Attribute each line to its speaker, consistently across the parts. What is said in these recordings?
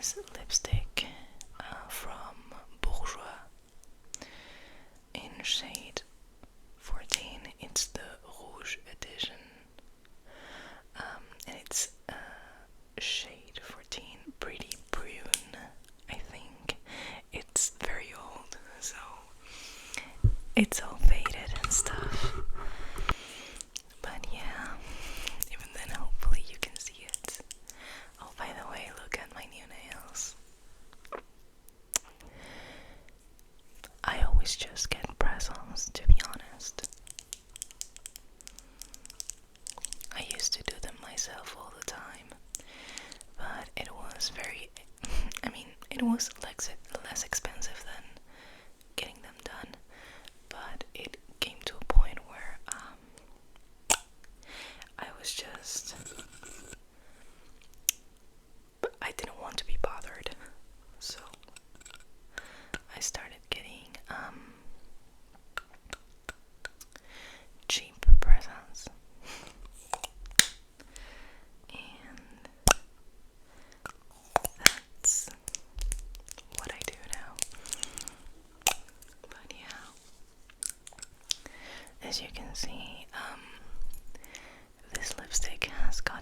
Speaker 1: this lipstick from Bourgeois in shade 14. It's the Rouge edition, and it's shade 14, Pretty Brune, I think. It's very old, so it's all faded and stuff. But yeah, even then hopefully you can see it. Oh, by the way, look at my new nails. I always just get press-ons, to be honest. I used to do them myself all the time, but it was it was less expensive than getting them done, but it came to a point where I didn't want to be bothered, so I started getting cheap presents, and that's what I do now. But yeah, as you can see, this lipstick has got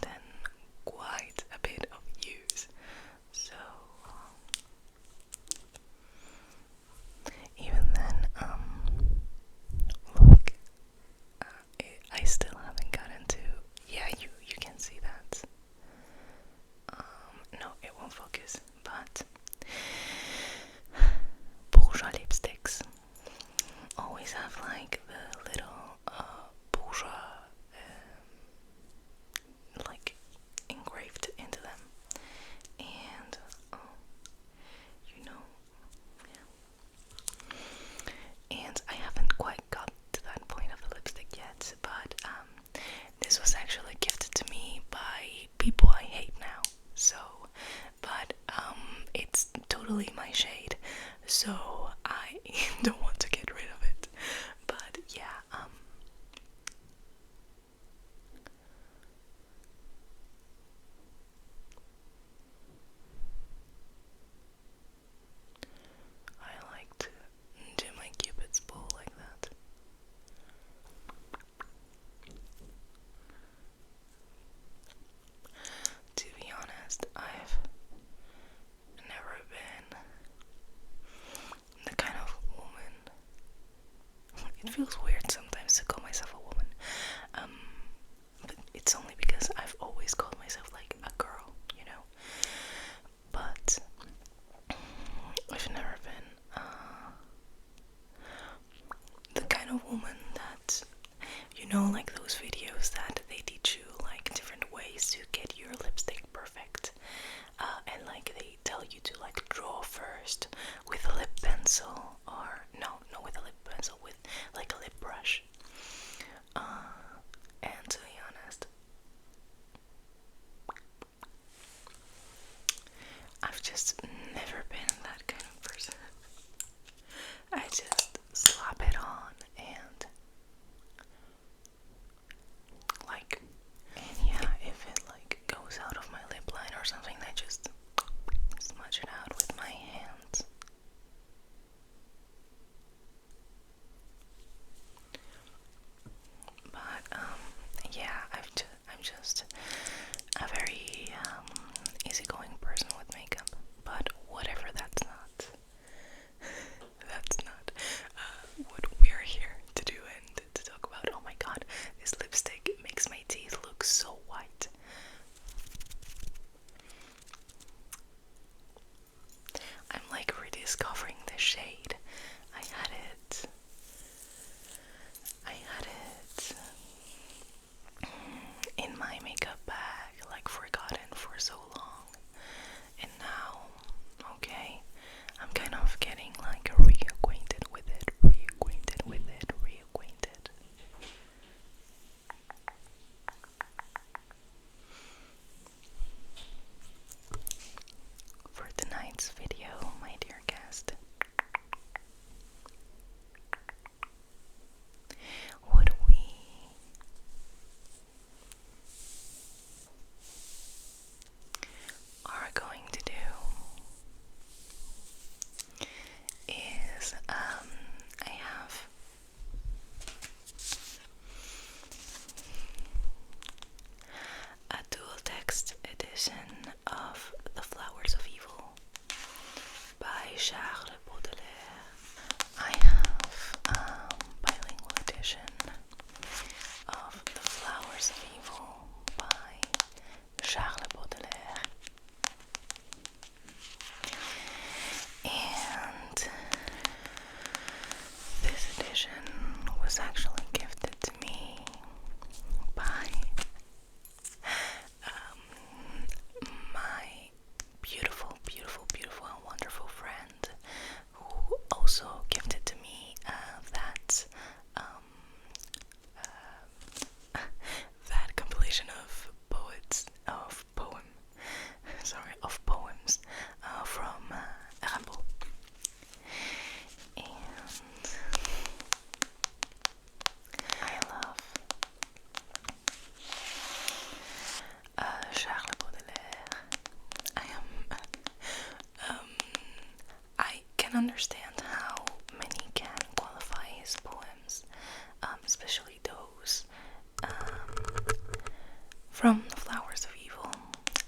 Speaker 1: from the Flowers of Evil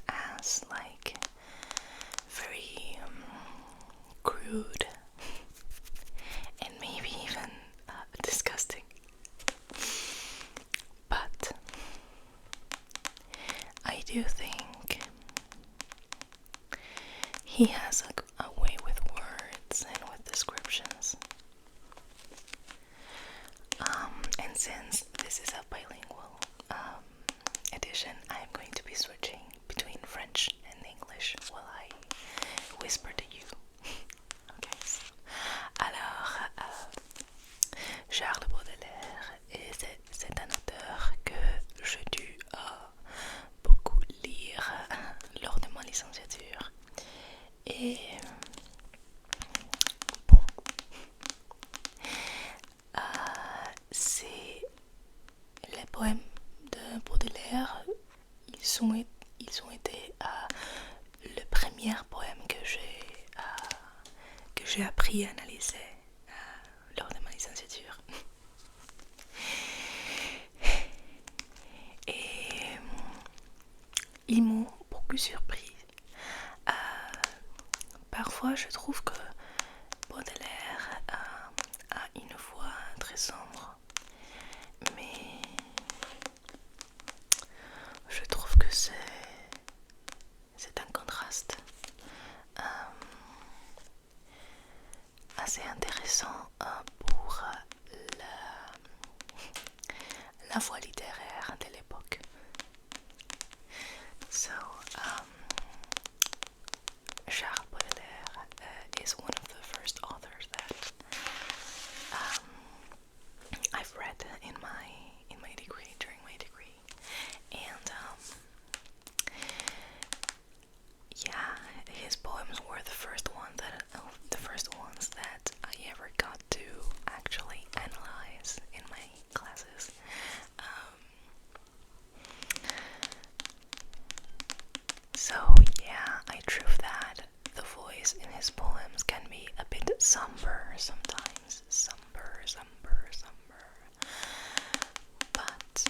Speaker 1: as like very crude and maybe even disgusting. But I do think he has a way with words and with descriptions. And since this is a bilingual edition, I'm going to be switching between French and English while I whisper to you. Okay, so, alors, Charles Baudelaire, c'est un auteur que j'ai dû beaucoup lire lors de ma licenciature. Et bon, c'est les poèmes de Baudelaire, ils ont été le premier poème que j'ai appris à analyser lors de ma licenciature. Et ils m'ont beaucoup surpris. Parfois, je trouve que Baudelaire a une voix très sombre, mais je trouve que c'est un contraste assez intéressant pour la voix littéraire de l'époque. So, Charles Baudelaire is one of the first authors that I've read in my degree, during my degree, and yeah, his poems were the first ones that I ever got to actually analyze in my classes. So yeah, I prove that the voice in his poems can be a bit somber sometimes. Somber. But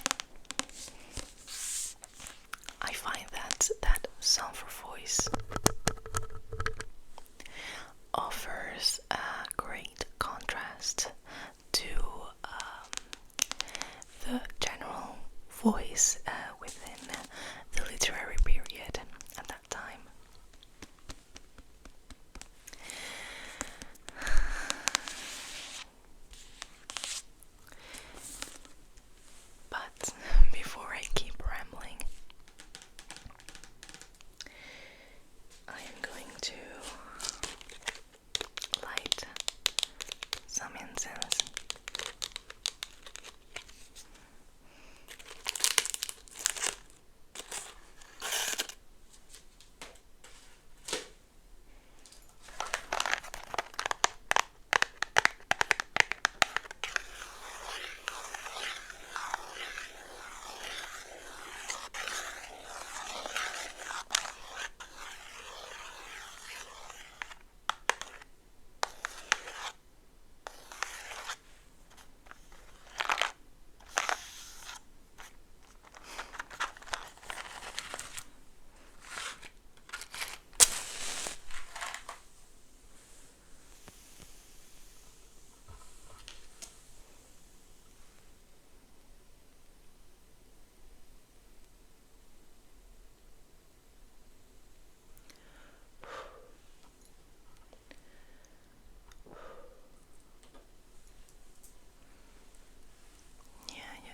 Speaker 1: I find that somber voice offers a great contrast to the general voice within the literary period at that time. But before I keep rambling, I am going to light some incense.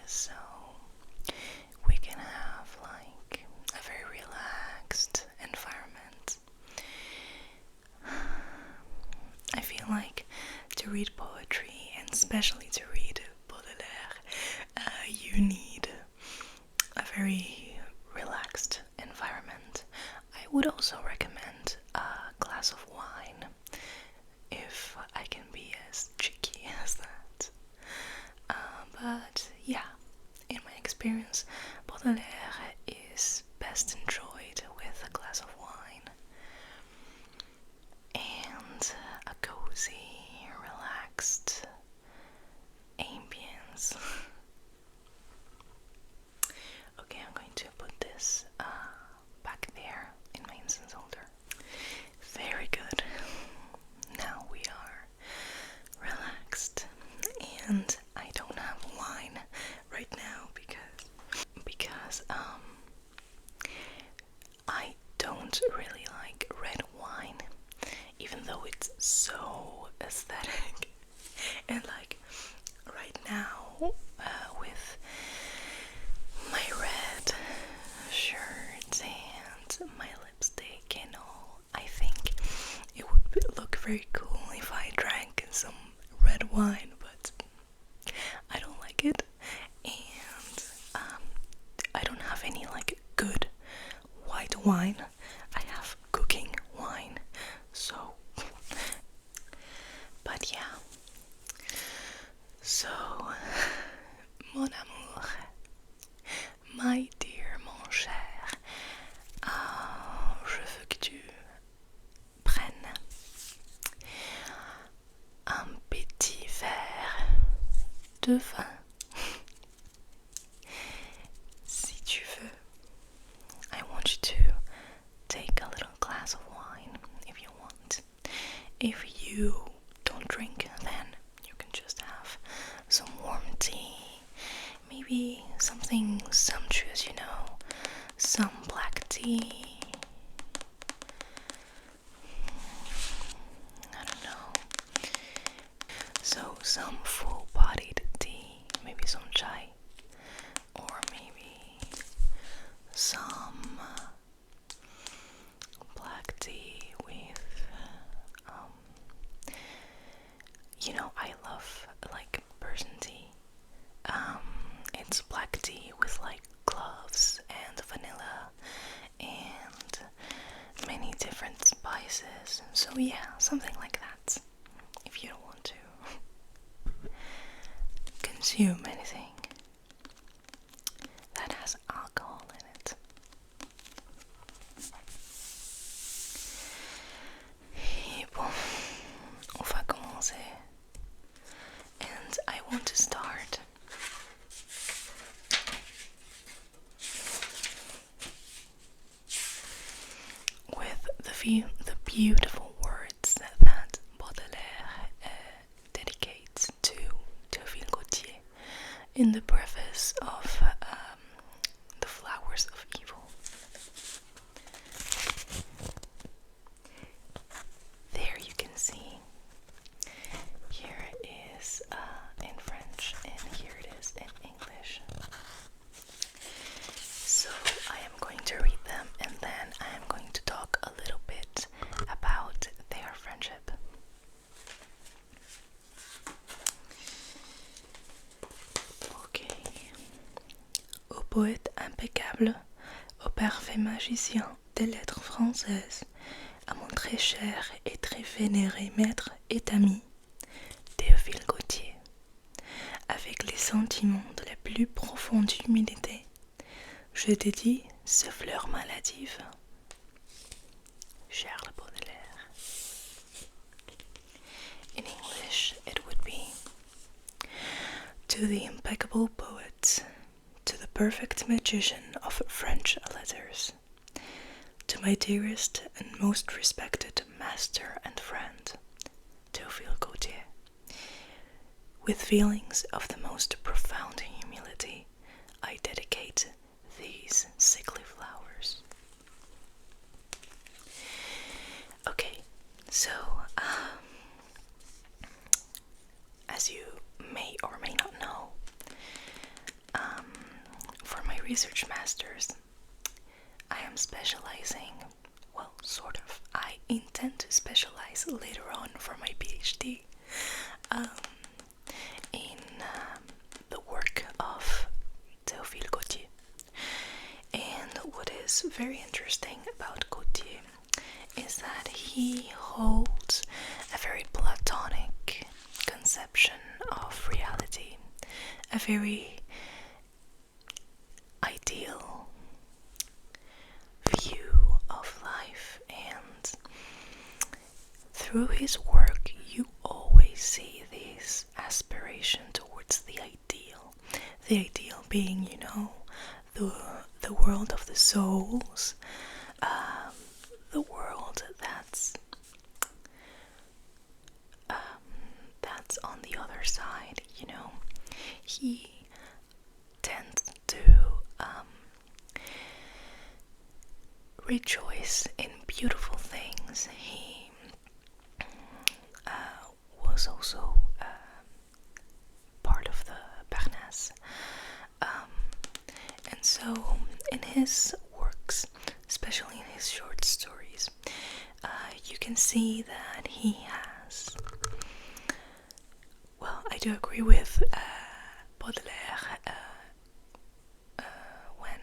Speaker 1: So we can have like a very relaxed environment. I feel like to read poetry, and especially to read Baudelaire, you need a very relaxed environment. I would also recommend a glass of wine if I can be as cheeky as that. But yeah, in my experience, Baudelaire is best enjoyed with a glass of wine and a cozy, relaxed ambience. Okay, I'm going to put any like good white wine. I have cooking wine, so. But yeah. So, mon amour, my dear, mon cher, je veux que tu prennes un petit verre de vin. Si tu veux, I want you to take a little glass of wine if you want. If you don't drink, then you can just have some warm tea, maybe something sumptuous, you know, some black tea. I don't know. So some full-bodied tea, maybe some chai, or maybe some black tea with, you know, I love like Persian tea. It's black tea with like cloves and vanilla and many different spices. So yeah, something like that. If you don't want to consume anything that has alcohol in it. Et bon, on va commencer. And I want to start with the beautiful words that Baudelaire dedicates to Théophile Gautier in the preface of The Flowers of Evil. There you can see. Here it is in French, and here it is in English. So I am going to read them, and then I am going to talk a little bit about their friendship. Okay. Au poète impeccable, au parfait magicien des lettres françaises, à mon très cher et très vénéré maître et ami, Théophile Gautier, avec les sentiments de la plus profonde humilité, je dédie ce fleur maladive. Charles Baudelaire. In English, it would be, to the impeccable poet, to the perfect magician of French letters, to my dearest and most respected master and friend, Théophile Gautier, with feelings of the most profound humility, I dedicate these sickly flowers. Okay, so as you may or may not know, for my research masters, I am specializing, well, sort of. I intend to specialize later on for my PhD in the work of Théophile Gautier. And what is very interesting about Gautier is that he holds a very Platonic conception of reality, a very ideal view of life, and through his work you always see this aspiration towards the ideal being, you know, the world of the souls, the world that's on the other side, you know. He tends to rejoice in beautiful things. He was also part of the Parnasse, and so in his works, especially in his short stories, you can see that he has, well, I do agree with Baudelaire when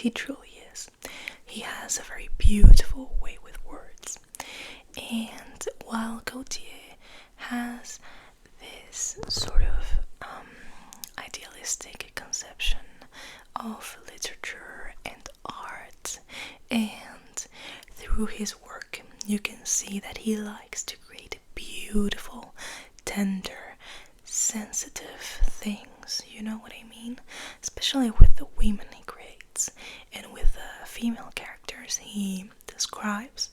Speaker 1: he truly is. He has a very beautiful way with words. And while Gautier has this sort of idealistic conception of literature and art, and through his work you can see that he likes to create beautiful, tender, sensitive things, you know what I mean? Especially with the women he creates and with the female characters he describes.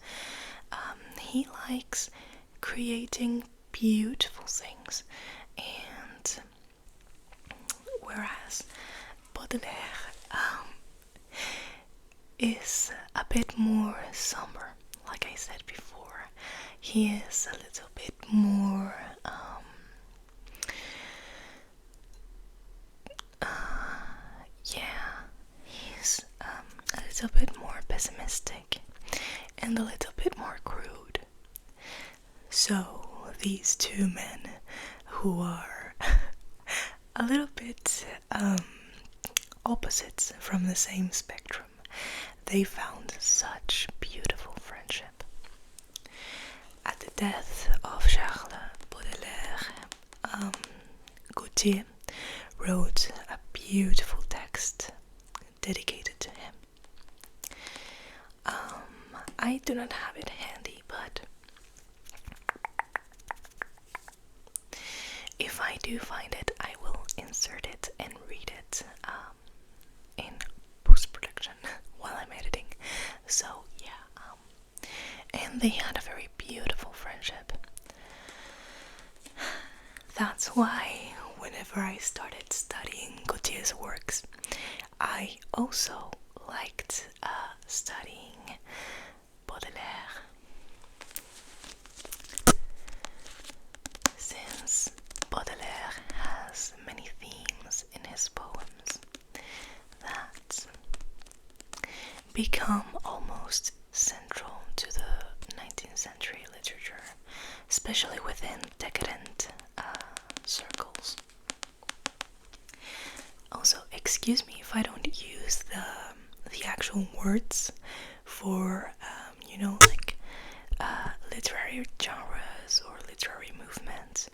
Speaker 1: He likes creating beautiful things, and whereas Baudelaire is a bit more somber, like I said before. He is a little bit more he's a little bit more pessimistic and a little bit more crude. So these two men who are a little bit opposites from the same spectrum, they found such beautiful friendship. At the death of Charles Baudelaire, Gautier wrote a beautiful text dedicated to him. I do not have it handy, but if I do find it, I will insert it and read it in post-production while I'm editing. So yeah, and they had a very beautiful friendship. That's why whenever I started studying Gautier's works, I also liked studying Baudelaire, since Baudelaire has many themes in his poems that become almost central to the 19th century literature, especially within decadent circles. Also, excuse me if I don't use the actual words for like literary genres or literary movements.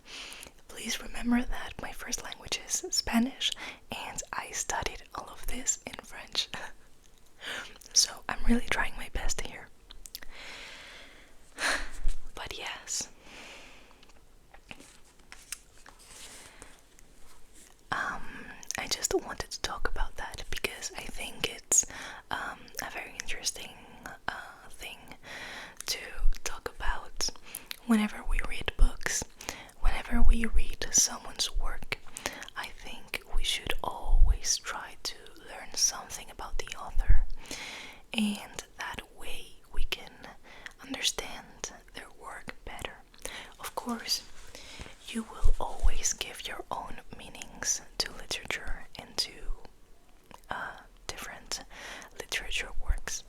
Speaker 1: Please remember that my first language is Spanish and I studied all of this in French. So I'm really trying my best here. But yes, I just wanted to talk about that because I think it's a very interesting thing to talk about whenever we read books, whenever we read someone's work. I think we should always try to learn something about the author, and that way we can understand their work better. Of course, you will always give your own meanings to literature and to different literature works.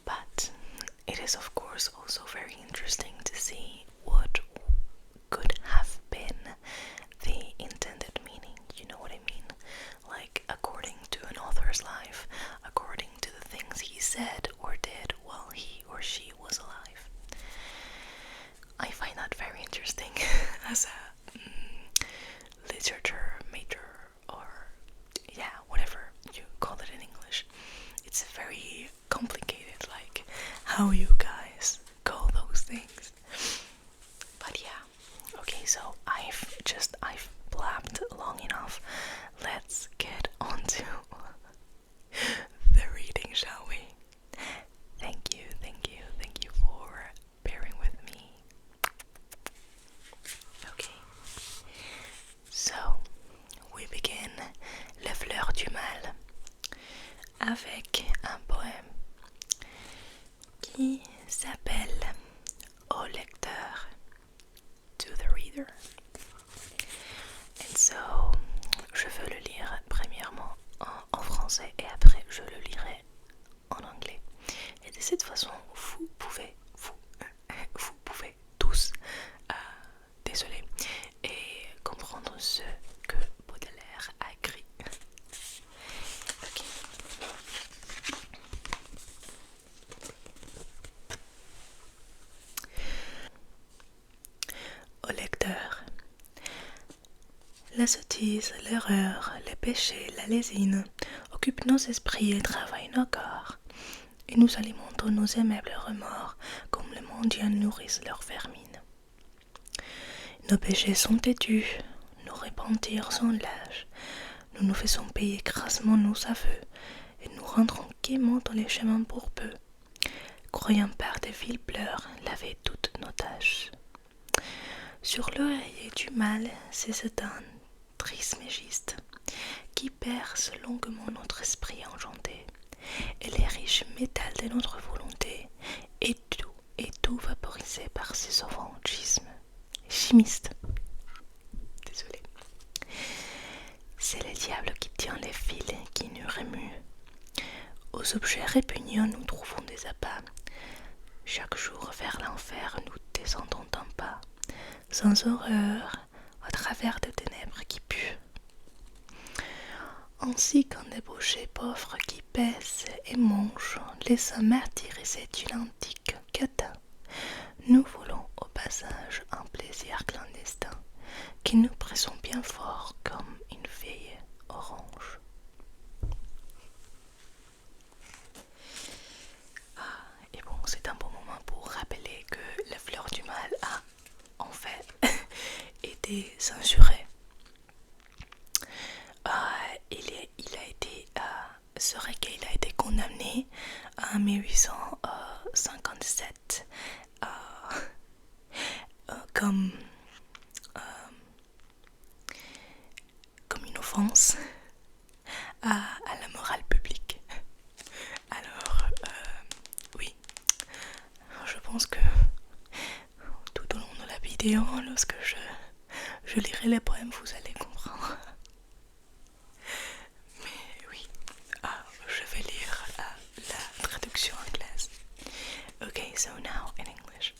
Speaker 1: But it is of course also very interesting to see what could have been the intended meaning, you know what I mean? Like according to an author's life, according to the things he said or did while he or she was alive. I find that very interesting as a literature major, or whatever you call it in English. It's very complicated, like how you guys call those things. But yeah, okay, so I've blabbed long enough. Let's get on to the reading, shall we? Thank you for bearing with me. Okay, so we begin Les Fleurs du Mal avec un poème qui s'appelle Au lecteur, to the reader. And so, je veux le lire premièrement en français et après je le lirai en anglais. Et de cette façon, vous pouvez tous, désolé, et comprendre ce que Baudelaire a écrit La sottise, l'erreur, les péchés, la lésine occupent nos esprits et travaillent nos corps. Et nous alimentons nos aimables remords comme les mendiants nourrissent leur vermine. Nos péchés sont têtus, nos repentirs sont lâches. Nous nous faisons payer grassement nos aveux et nous rentrons gaiement dans les chemins pour peu, croyant par de vils pleurs laver toutes nos tâches. Sur l'oreiller du mal c'est un trismégiste qui perce longuement notre esprit enchanté, et les riches métals de notre volonté, et tout vaporisé par ses sauvants chimistes. Désolée. C'est le diable qui tient les fils qui nous remuent. Aux objets répugnants nous trouvons des appâts. Chaque jour vers l'enfer nous descendons d'un pas, sans horreur, à travers des ténèbres qui puent. Ainsi qu'un débauché pauvre qui pèse et mange les hommes martyrisés d'une antique catin, nous voulons au passage un plaisir clandestin qui nous pressent bien fort comme une vieille orange. Et bon, c'est un bon moment pour rappeler que la fleur du mal a en fait été censurée. Ce recueil a été condamné en 1857 comme une offense à la morale publique. Alors, oui, je pense que tout au long de la vidéo, lorsque je lirai les poèmes, vous allez comprendre. Mais oui, je vais lire la traduction anglaise. Okay, so now in English.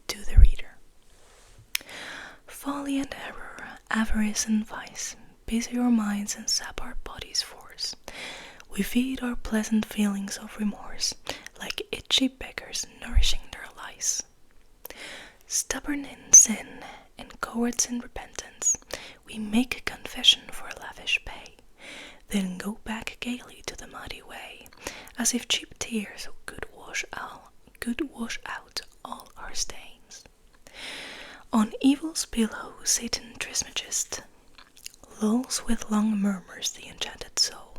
Speaker 1: To the reader. Folly and error, avarice and vice, busy our minds and sap our body's force. We feed our pleasant feelings of remorse, like itchy beggars nourishing their lice. Stubborn in sin and cowards in repentance, we make a confession for lavish pay, then go back gaily to the muddy way, as if cheap tears could wash out all our stains. On evil's pillow Satan Trismegist lulls with long murmurs the enchanted soul,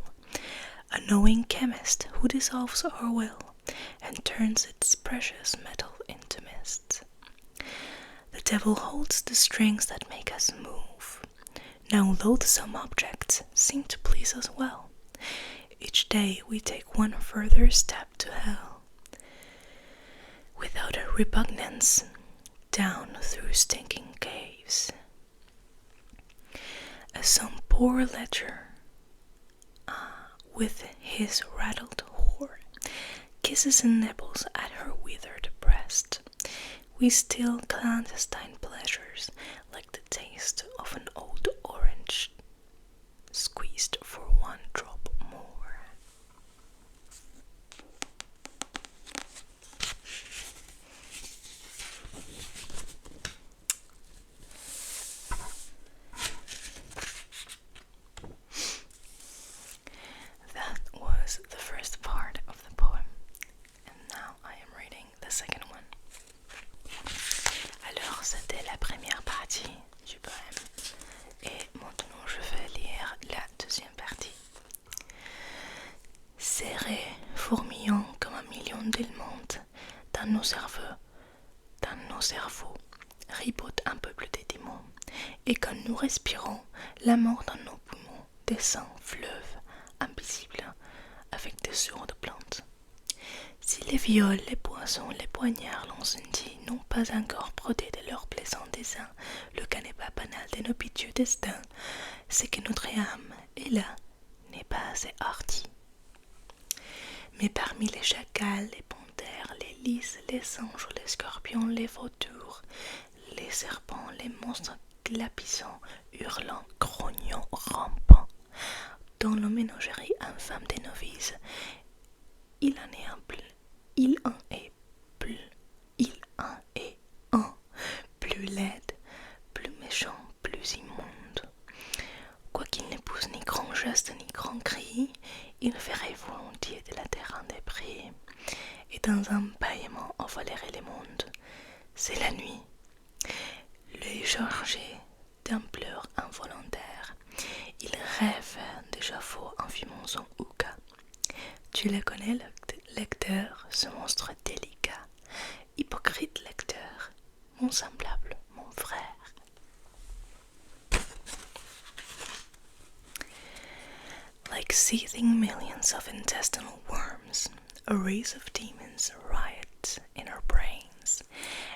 Speaker 1: a knowing chemist who dissolves our will and turns its precious metal into mist. The devil holds the strings that make us move. Now loathsome objects seem to please us well. Each day we take one further step to hell. Without a repugnance, down through stinking caves. As some poor lecher, with his rattled whore, kisses and nibbles at her withered breast, we steal clandestine pleasures like the taste of an old orange squeezed for one drop more. That was the first part of the poem, and now I am reading the second one. Alors, c'était la première partie du poème, et maintenant je vais lire la deuxième partie. Serrés, fourmillant comme un million d'éléments dans nos cerveaux, ripotent un peuple de démons, et quand nous respirons, la mort dans nos poumons descend fleuve invisible avec des sourdes plantes. Si les viols, les poissons, les poignards, l'incendie n'ont pas encore brodé de leurs plaisants dessins le canevas banal de nos pitieux destins, c'est que notre âme, est là, n'est pas assez hardie. Mais parmi les chacals, les panthères, les lys, les singes, les scorpions, les vautours, les serpents, les monstres glapissants, hurlants, grognants, rampants, dans la ménagerie infâme des novices, il en est un plus laid, plus méchant, plus immonde. geste ni grand cri, il ferait volontiers de la terre un débris, et dans un bâillement envolerait les mondes. C'est la nuit. L'œil chargé d'un pleur involontaire, il rêve déjà faux en fumant son hookah. Tu le connais, lecteur, ce monstre délicat, hypocrite lecteur, mon semblable, mon frère. Like seething millions of intestinal worms, a race of demons riot in our brains,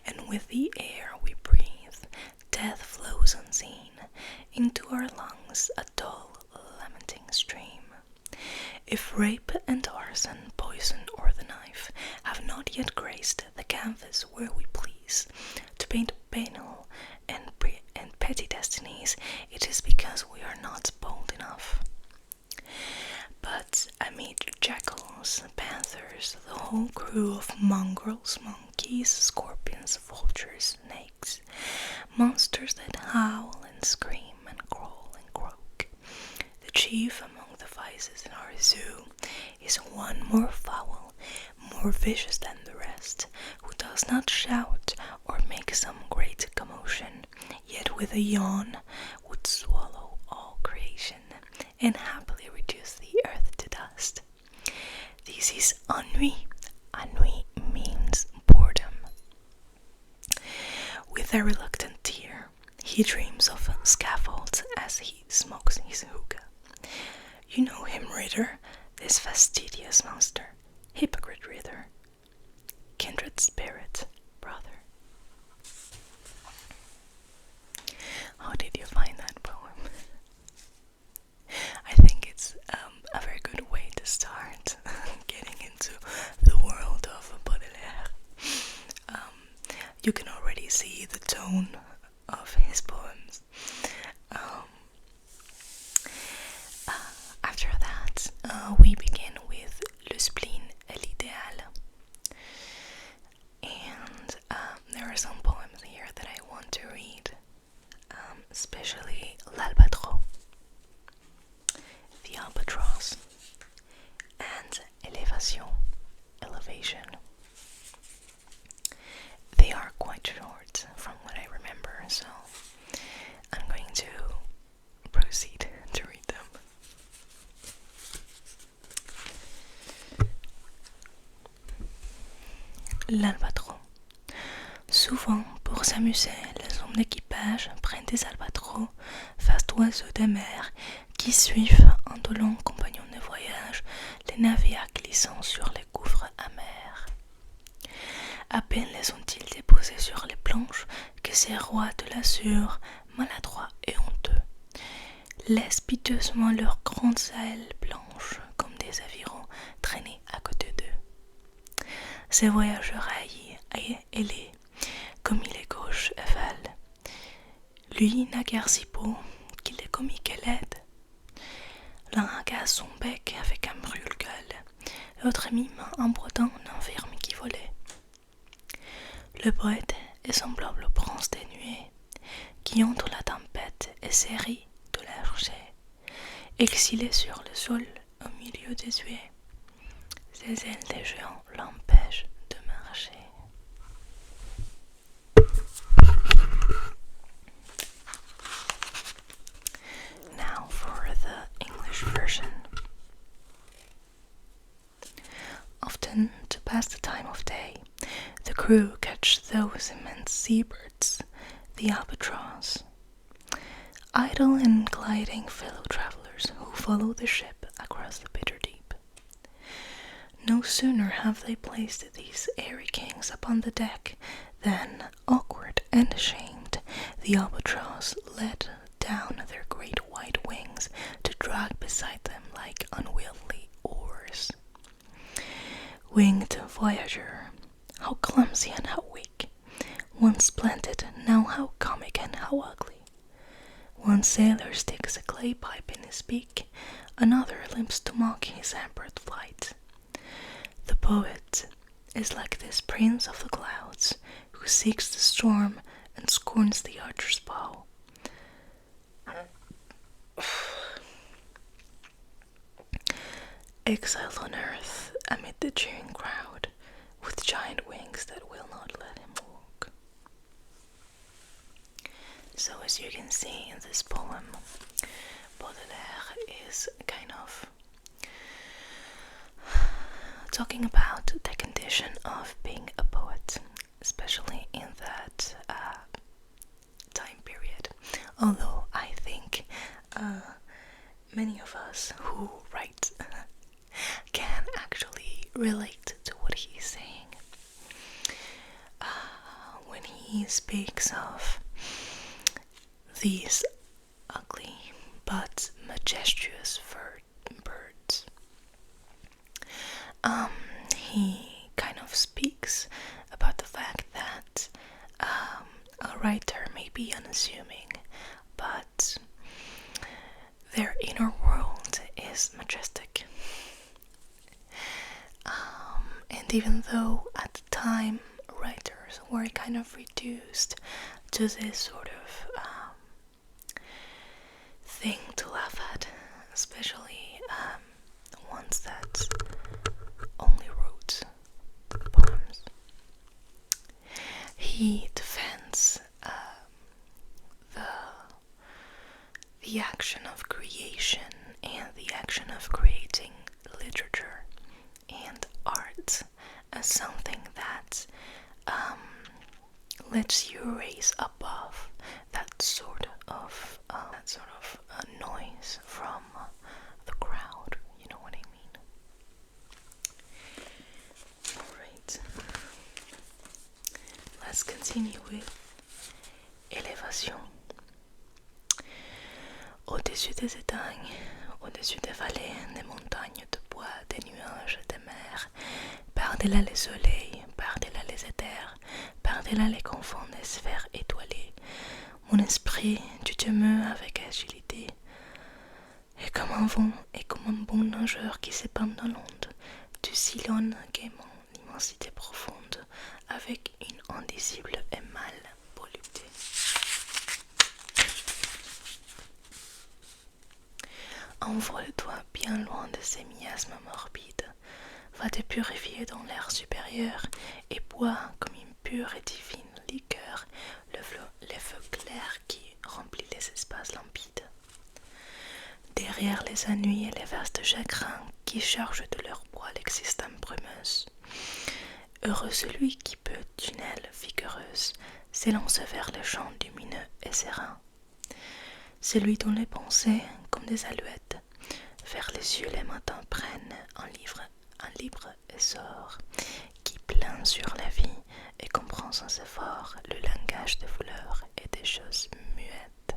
Speaker 1: and with the air we breathe, death flows unseen into our lungs, a dull, lamenting stream. If rape and arson, poison, or the knife have not yet graced the canvas where we please to paint banal and petty destinies, it is because we are not bold enough. But amid jackals, panthers, the whole crew of mongrels, monkeys, scorpions, vultures, snakes, monsters that howl and scream and crawl and croak, the chief among the vices in our zoo is one more foul, more vicious than the rest, who does not shout or make some great commotion, yet with a yawn would swallow all creation and happily reduce the earth to dust. This is ennui. Ennui means boredom. With a reluctant tear, he dreams of scaffolds as he smokes his hookah. You know him, Ritter, this fastidious monster, hypocrite Ritter, kindred spirit, brother. How did you find that poem? I think it's a very good way to start getting into the world of Baudelaire. You can already see the tone of his poems. After that, we begin with Le spleen et l'idéal. And there are some poems here that I want to read, especially L'Albatros, The Albatross, and Elevation. They are quite short from what I remember, so I'm going to proceed to read them. L'Albatros. Souvent, pour s'amuser, les hommes d'équipage prennent des albatros, vastes oiseaux des mers, qui suivent, indolents compagnons de voyage, les navires glissant sur les gouffres amers. À peine les ont-ils déposés sur les planches que ces rois de l'azur, maladroits et honteux, laissent piteusement leurs grandes ailes blanches comme des avirons traîner à côté d'eux. Ces voyageurs haïs et ailés, comme il est gauche et val, lui n'a guère si beau qu'il est comique et laide. L'un agace son bec avec un brûle-gueule, l'autre mime en brodant un verme qui volait. Le poète est semblable au prince des nuées, qui entre la tempête et série de l'archer, exilé sur le sol au milieu des huées. Ses ailes de géant l'empêchent de marcher. Now for the English version. Often, to pass the time of day, the crew catch those immense seabirds, the albatross. Idle and gliding fellow travelers who follow the ship across the bitter deep. No sooner have they placed these airy kings upon the deck than, awkward and ashamed, the albatross let down their great white wings to drag beside them like unwieldy oars. Winged voyager, how clumsy and how weak, once splendid, now how comic and how ugly. One sailor sticks a clay pipe in his beak, another limps to mock his hampered flight. The poet is like this prince of the clouds, who seeks the storm and scorns the archer's bow. exiled on earth amid the cheering crowd, with giant wings that will not let him walk. So as you can see in this poem, Baudelaire is kind of talking about the condition of being a poet, especially in that time period. Although I think many of us who write can actually relate to what he's saying. When he speaks of these ugly but majestuous birds, he kind of speaks about the fact that a writer may be unassuming, but their inner world is majestic. And even though at the time writers were kind of reduced to this sort of thing to laugh at, especially the ones that only wrote poems, he defends the action of creation and the action of creating literature and art as something that lets you raise above that sort of noise from the crowd. You know what I mean? Alright. Let's continue with élévation. Au-dessus des étangs, au-dessus des vallées, des montagnes de bois, des nuages, des mers, par-delà les soleils, par-delà les éthers, par-delà les confins des sphères étoilées, mon esprit, tu te meus avec agilité, et comme un vent, et comme un bon nageur qui s'épand dans l'onde, tu sillonnes gaiement l'immensité profonde, avec une indicible et mâle volupté. Envole-toi bien loin de ces miasmes morbides, va te purifier dans l'air supérieur et bois comme une pure et divine liqueur les feux clairs qui remplissent les espaces limpides. Derrière les ennuis et les vastes chagrins qui chargent de leur poids l'existence brumeuse, heureux celui qui peut, d'une aile vigoureuse, s'élancer vers les champs lumineux et sereins. Celui dont les pensées, comme des alouettes, vers les yeux les matins prennent un libre essor, qui plane sur la vie et comprend sans effort le langage des fleurs et des choses muettes.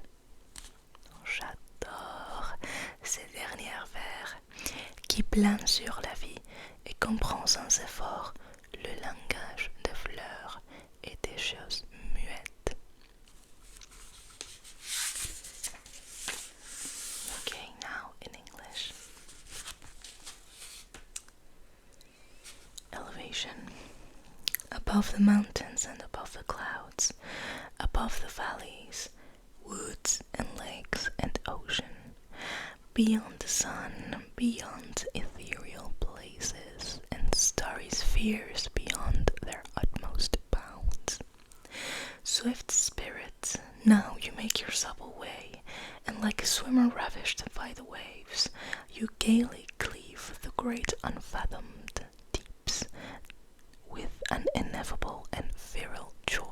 Speaker 1: J'adore ces derniers vers, qui plane sur la vie et comprend sans effort le langage des fleurs et des choses muettes. Okay, now in English. Elevation. Above the mountains and above the clouds, above the valleys, woods and lakes and ocean, beyond the sun, beyond ethereal places, and starry spheres beyond their utmost bounds. Swift spirit, now you make yourself away, and like a swimmer ravished by the waves, you gaily cleave the great unfathomed deeps with an ineffable and virile joy.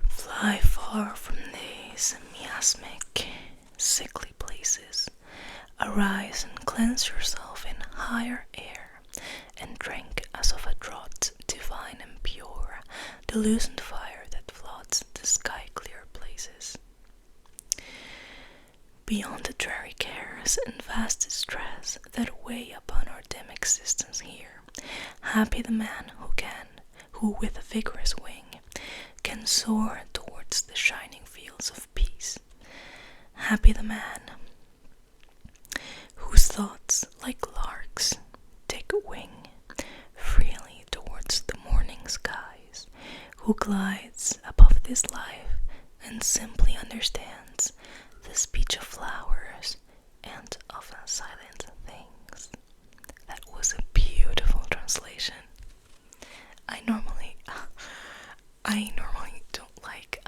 Speaker 1: Fly far from these miasmic, sickly places. Arise and cleanse yourself in higher air, and drink as of a draught divine and pure, the loosened fire that floods the sky-clear places. Beyond the dreary cares and vast distress that weigh upon our dim existence here, happy the man who with a vigorous wing, can soar towards the shining fields of peace. Happy the man whose thoughts, like larks, take wing freely towards the morning skies, who glides above this life and simply understands the speech of flowers and of silent things. That was a beautiful translation. I normally don't like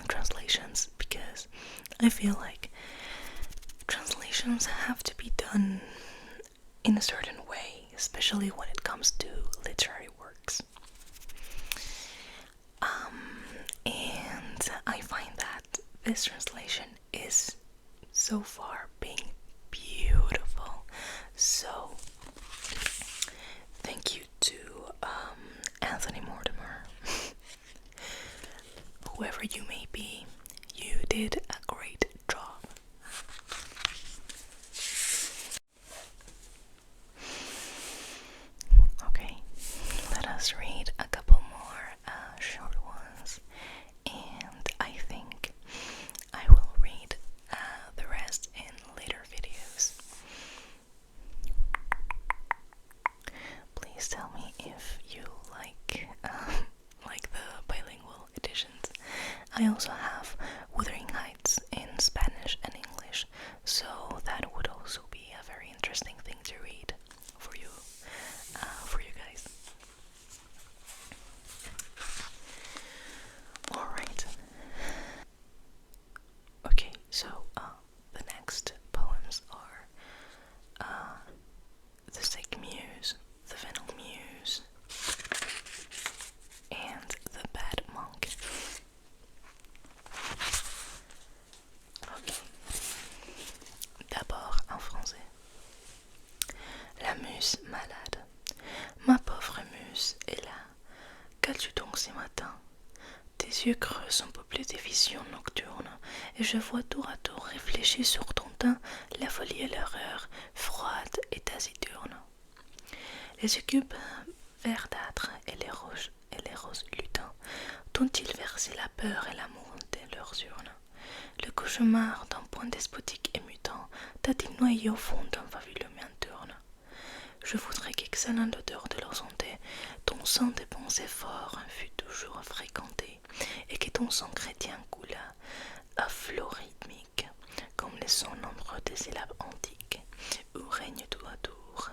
Speaker 1: translations because I feel like translations have to be done in a certain way, especially when it comes to literary works. And I find that this translation is so far being beautiful. So thank you to Anthony Mortimer. Whoever you may be, you did a great job. Okay, let us read a couple more short ones, and I think I will read the rest in later videos. Please tell me if you like the bilingual editions. I also have Wuthering Heights in Spanish and English, so that would also be a very interesting thing to read for you guys. Alright. Okay, so the next poems are The Sick Muse, The Venal Muse, and The Bad Monk. Ok. D'abord en français. La muse malade. Ma pauvre muse est là. Qu'as-tu donc ce matin? Tes yeux creux sont peuplés des visions nocturnes, et je vois tour à tour réfléchir sur ton teint la folie et l'horreur, froide et taciturne. Les écubes verdâtres et les roses lutins t'ont-ils versé la peur et l'amour de leurs urnes? Le cauchemar d'un point despotique et mutant t'a-t-il noyé au fond d'un fabuleux tourne? Je voudrais qu'exhalant l'odeur de leur santé, ton sang des bons efforts fût toujours fréquenté, et que ton sang chrétien coulât à flot rythmique, comme les sons nombreux des syllabes antiques, où règne tour à tour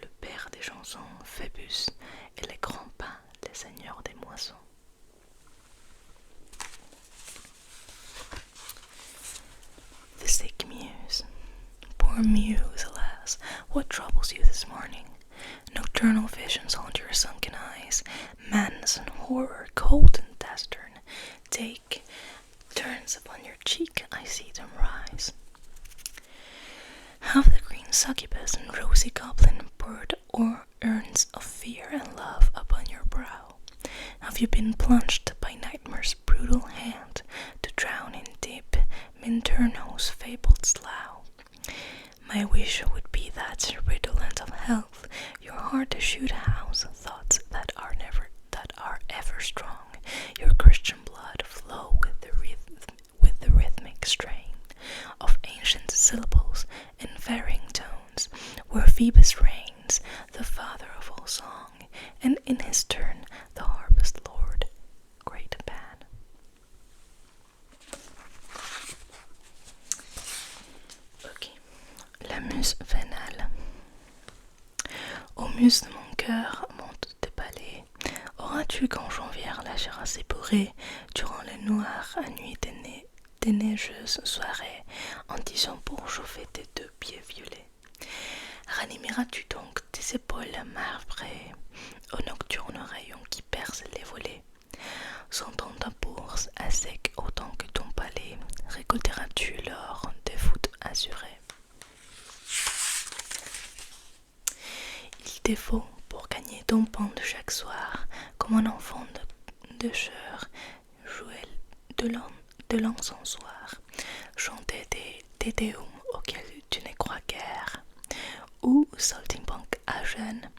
Speaker 1: le père des chansons, Phébus, et les grands pins, les seigneurs des moissons. The Sick Muse. Poor muse, alas, what troubles you this morning? Nocturnal visions haunt your sunken eyes, madness and horror, cold and taciturn, take turns upon your cheek, I see them rise. Have the green succubus and rosy goblin poured urns of fear and love upon your brow? Have you been plunged by nightmare's brutal hand to drown in deep Minturno's fabled slough? My wish would be that, redolent of health, your heart should house thoughts that are ever strong, your Christian blood flow with the rhythmic strain of ancient syllables and varying tones, where Phoebus reigns, the father of all song, and in his turn the harpist lord, great Pan. Ok. La muse vénale. Ô muse de mon cœur, monte tes palais. Auras-tu quand janvière la chair assez bourrée, durant les noires nuits des neigeuses soirées, en disant pour chauffer tes deux pieds violets? Ranimeras-tu donc tes épaules marbrées aux nocturnes rayons qui percent les volets? Sentant ta bourse à sec autant que ton palais, récolteras-tu l'or des voûtes azurées? Il te faut, pour gagner ton pain de chaque soir, comme un enfant de chœur, jouer de l'encensoir, chanter des Tédéums auxquels tu ne crois guère, ou, saltimbanque à jeûne,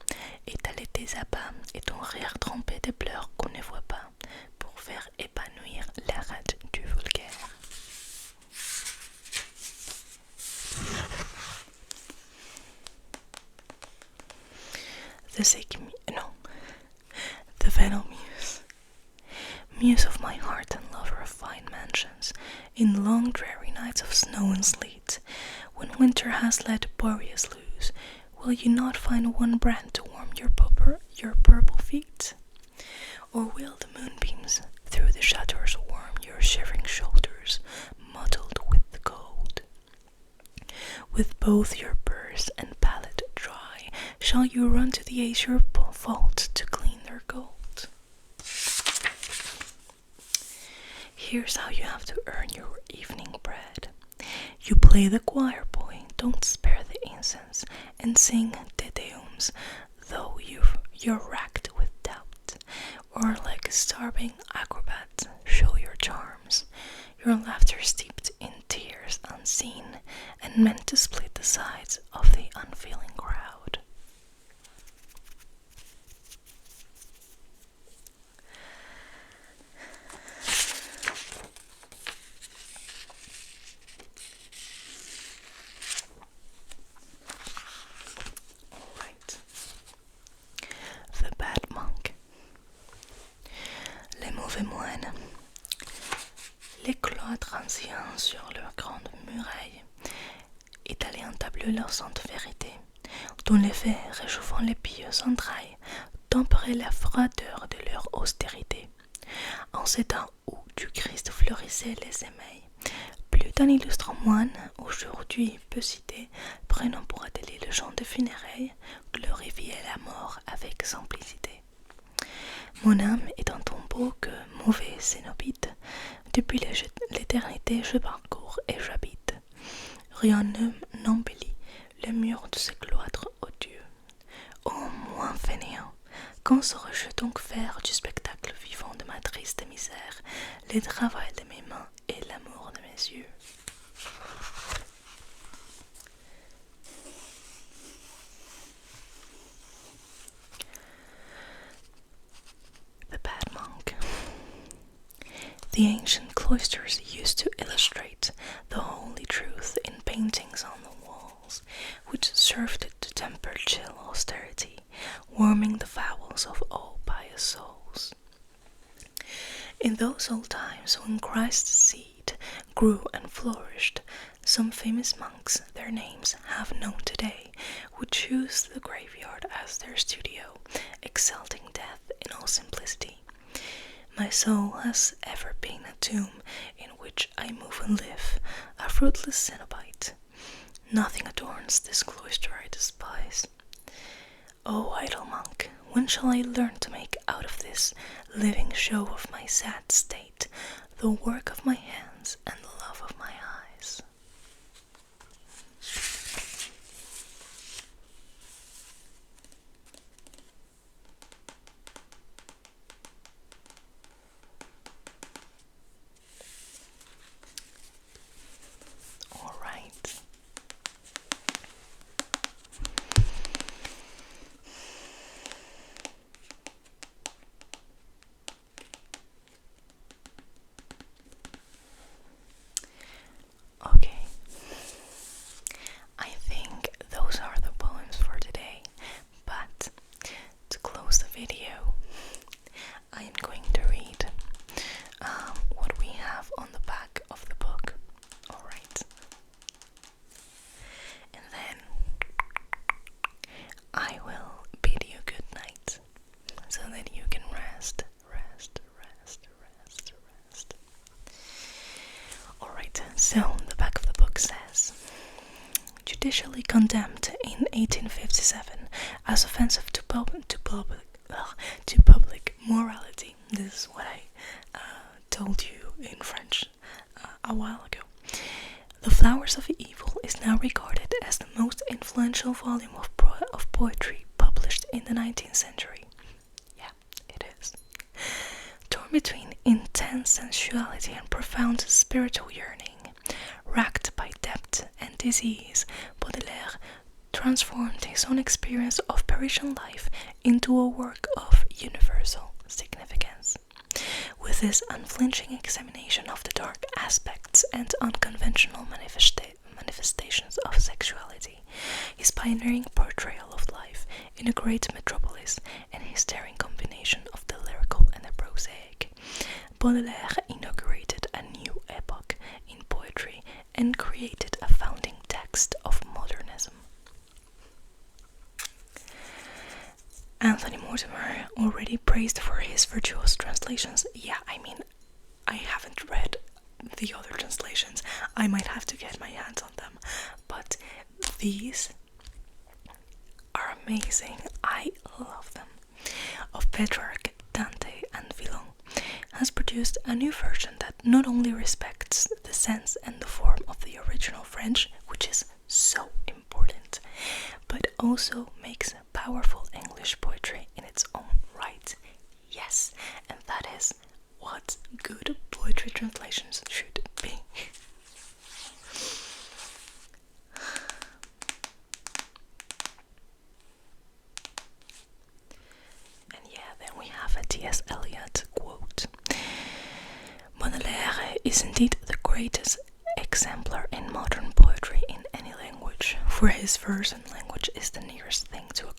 Speaker 1: étaler tes abats et ton rire trempé de pleurs qu'on ne voit pas, pour faire épanouir la rage du vulgaire. The Venal Muse. Muse of my heart and lover of conscience in long dreary nights of snow and sleet, when winter has let Boreas loose, will you not find one brand to warm your purple feet? Or will the moonbeams through the shutters warm your shivering shoulders, mottled with the cold? With both your purse and palate dry, shall you run to the azure vault to clean their gold? Here's how you have to earn your evening bread. You play the choir boy, don't spare the incense, and sing Te Deums, though you're racked with doubt. Or like a starving acrobat, show your charms, your laughter steeped in tears unseen, and meant to split the sides of the unfeeling crowd. Alright. The Bad Monk. Les mauvais moines. Les cloîtres anciens sur leurs grandes murailles étalaient un tableau leur sainte vérité, dont l'effet, réchauffant les pieuses entrailles, tempérait la froideur de leur austérité. En ces temps où du Christ fleurissaient les émails, plus d'un illustre moine, aujourd'hui peu cité, prenant pour atelier le chant des funérailles, glorifiait la mort avec simplicité. Mon âme est un tombeau que mauvais cénobite, depuis l'éternité je parcours et j'habite. Rien n'embellit le mur de ce cloître odieux. Ô moi fainéant, quand saurais-je donc faire du spectacle vivant de ma triste misère, le travail de mes mains et l'amour de mes yeux? The Bad Monk. The ancient cloisters used to illustrate the holy truth in paintings on the walls, which served to temper chill austerity, warming the bowels of all pious souls. In those old times when Christ's seed grew and flourished, some famous monks, their names half known today, would choose the graveyard as their studio, exalting death in all simplicity. My soul has ever been a tomb in which I move and live, a fruitless cenobite. Nothing adorns this cloister I despise. O idle monk, when shall I learn to make out of this living show of my sad state the work of my hands and the love of my eyes? Okay, I think those are the poems for today, but to close the video, I am going to read what we have on the back of the book, alright? And then I will bid you good night, so that you can rest. Alright, so the back of the book says, judicially condemned in 1857 as offensive to public morality. This is what I told you in French a while ago. The Flowers of Evil is now regarded as the most influential volume of poetry published in the 19th century. Yeah, it is. Torn between intense sensuality and profound spiritual yearning, racked by debt and disease, Baudelaire transformed his own experience of Parisian life into a work of universal significance. With his unflinching examination of the dark aspects and unconventional manifestations of sexuality, his pioneering portrayal of life in a great metropolis, and his daring combination of the lyrical and the prosaic, Baudelaire inaugurated a new Anthony Mortimer, already praised for his virtuous translations. Yeah, I mean, I haven't read the other translations. I might have to get my hands on them. But these are amazing. I love them. Of Petrarch, Dante, and Villon, has produced a new version that not only respects the sense and the form of the original French, which is so important, but also makes powerful English poetry in its own right. Yes, and that is what good poetry translations should be. And yeah, then we have a T.S. Eliot quote. Baudelaire is indeed the greatest exemplar in modern poetry in any language, for his verse and language is the nearest thing to a